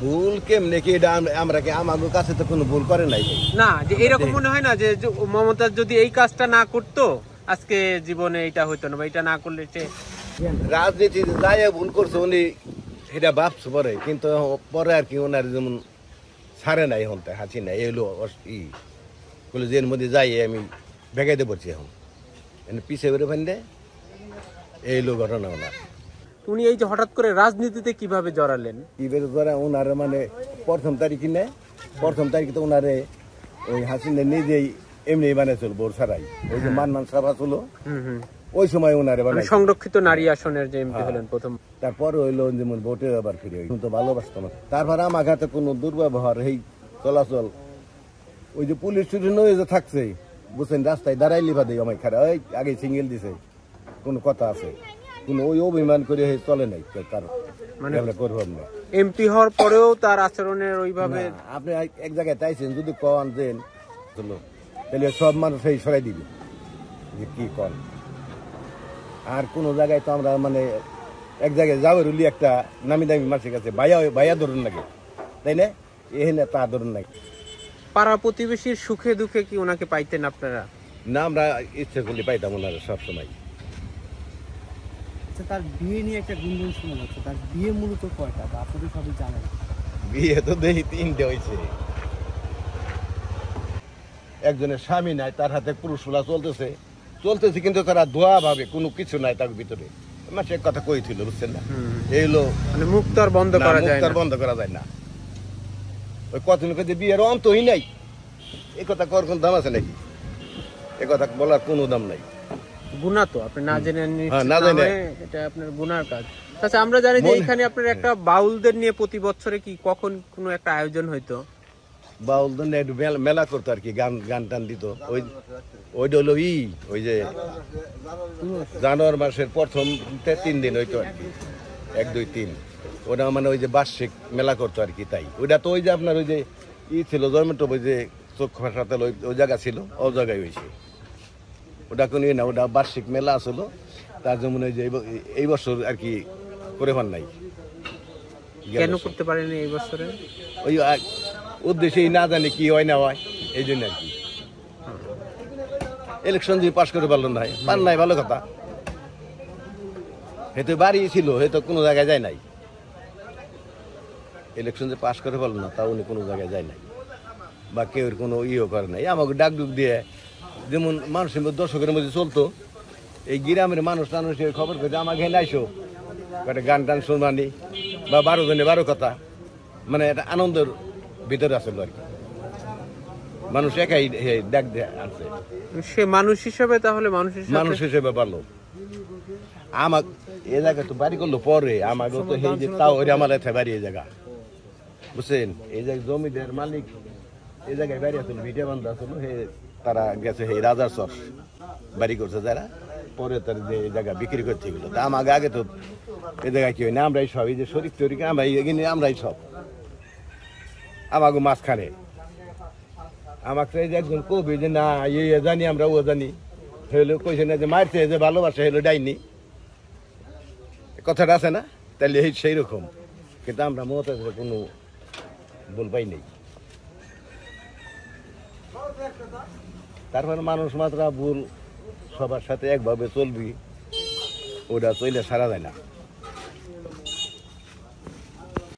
ভুল কেমনে কি এটা আমরা কি আমাদের কাছে তো কোনো ভুল করে নাই না, যে এরকম মনে হয় না যে মমতাজ যদি এই কাজটা না করতো আজকে জীবনে এটা হইতো না, বা এটা না করলে সে রাজনীতি যাই ভুল করছে উনি সেটা ভাবছে পরে, কিন্তু পরে আর কি ওনার যেমন ছাড়ে নাই এখন হাসি নাই এলো কলেজের মধ্যে যাই আমি ভেগাইতে পড়ছি এখন পিছিয়ে বেরো ফেলে এইলো ঘটনা ওনার। উনি এই যে হঠাৎ করে রাজনীতিতে কিভাবে জড়ালেন? কিভাবে ধরে ওনার মানে প্রথম তারিখে তো ওনারে ওই হাসিনা নিজেই এমনি বানিয়েছিল বোর ছাড়াই, ওই যে মানমান সভা ছিল ওই সময় ওনারে বানাই সংরক্ষিত নারী আসনের যে এমপি হলেন প্রথম। তারপর হইলো যেমন ভোটে আবার ফিরে তো ভালোবাসতো না। তারপর আমার কাছে কোনো দুর্ব্যবহার এই চলাচল ওই যে পুলিশ টুলিশ নয় যে থাকছে বুঝছেন, রাস্তায় দাঁড়াইলি বাদে আমায় খারাপ ওই আগে সিঙ্গেল দিছে কোনো কথা আছে, কোনো ওই অভিমান করে চলে নাই তার মানে করবো না। এমপি হওয়ার পরেও তার আচরণের ওইভাবে আপনি এক জায়গায় চাইছেন যদি কন দেন তাহলে সব মানুষ এই সরাই দিবে যে কি কন। আর কোন জায়গায় তো আমরা মানে এক জায়গায় যাওয়ার হলি একটা নামি দামি মানুষের কাছে ভাইয়া ধরুন লাগে, তাই না? এখানে তা ধরুন নাকি পাড়া প্রতিবেশীর সুখে দুঃখে কি ওনাকে পাইতেন আপনারা? না, আমরা ইচ্ছে করলে পাইতাম ওনারা সবসময়। তার বিয়ে নিয়ে একটা গুঞ্জন শোনা যাচ্ছে, তার বিয়ে মূলত কয়টা বা আপনাদের সবাই জানেন? বিয়ে তো দেখি 3টে হয়েছে। একজনের স্বামী নাই, তার হাতে পুরুষগুলা চলতেছে কিন্তু তারা ধোয়া ভাবে কোনো কিছু নাই তার ভিতরে। সে কথা কইছিল বুঝছেন না, এইলো মানে মুক্ত আর বন্ধ করা যায় না। ওই কতদিন কে বিয়ের অন্তই নাই, এই কথা কর কোন দাম আছে নাকি? এ কথা বলার কোনো দাম নাই। গুনাহ তো আপনি না জেনে এটা আপনার গুনার কাজ। আচ্ছা, আমরা জানি যে এখানে আপনার একটা বাউলদের নিয়ে প্রতি বছরে কি কখন কোনো একটা আয়োজন হইতো? বাউলদের নিয়ে একটু মেলা করতো আর কি, গান টান দিত। ওইটা হলো ওই যে জানুয়ারি মাসের প্রথম 3 দিন হইতো আর কি, 1, 2, 3 ওটা মানে ওই যে বার্ষিক মেলা করতো আর কি। তাই ওইটা তো ওই যে আপনার ওই যে ছিল জয়মেন্ট ওই যে চোখ হাসপাতাল ওই জায়গা ছিল, ও জায়গায় হয়েছে ওটা কোনো না, ওটা বার্ষিক মেলা আসলো। তার যেমন ওই যে এই বছর আর কি করে পান নাই। কেন করতে পারেনি এই বছরে? ওই উদ্দেশ্যে না জানি কি হয় না হয় এই জন্য আর কি। ইলেকশন দিয়ে পাশ করে পারল না, পার নাই ভালো কথা। হয়তো বাড়ি ছিল, হয়তো কোনো জায়গায় যায় নাই। ইলেকশন যে পাশ করে পারল না তা উনি কোনো জায়গায় যায় নাই, বা কেউ কোনো করে নাই। আমাকে ডাক ডুক দিয়ে যেমন মানুষের মধ্যে দর্শকের মধ্যে চলতো, এই গ্রামের মানুষ খবর পেতে আমাকে আইসো একটা গান টান শুনবানি বা 12 জনে 12 কথা, মানে একটা আনন্দের ভিতরে আসল আর কি। মানুষ একাই ডাক দিয়ে আসছে। সে মানুষ হিসেবে তাহলে মানুষ হিসেবে পারলো। আমার এ জায়গা তো বাড়ি করলো পরে, আমাকে তো এই যে তাও আমার এতে বাড়ি এই জায়গা বুঝছেন, এই জায়গায় জমিদার মালিক এই জায়গায় বাড়ি আসলো, ভিটে বান্ধা আসলো, তারা গেছে এই রাজার চর বাড়ি করছে যারা, পরে তার যে জায়গা বিক্রি করতে গেলো। তা আমাকে আগে তো এই জায়গায় কি হয় না, আমরাই সব এই যে শরীর তরিকে আমরাই সব আমাকে মাঝখানে আমাকে এই যে একজন কবি যে না জানি আমরা ও জানি হইলো কইছে না যে মারছে যে ভালোবাসা হইলো ডাইনি, কথাটা আছে না? তাহলে সেই রকম, কিন্তু আমরা মমতাজ কোনো ভুল পাই নেই। তারপরে মানুষ মাত্রা ভুল সবার সাথে একভাবে চলবি, ওটা চলে সারা যায় না।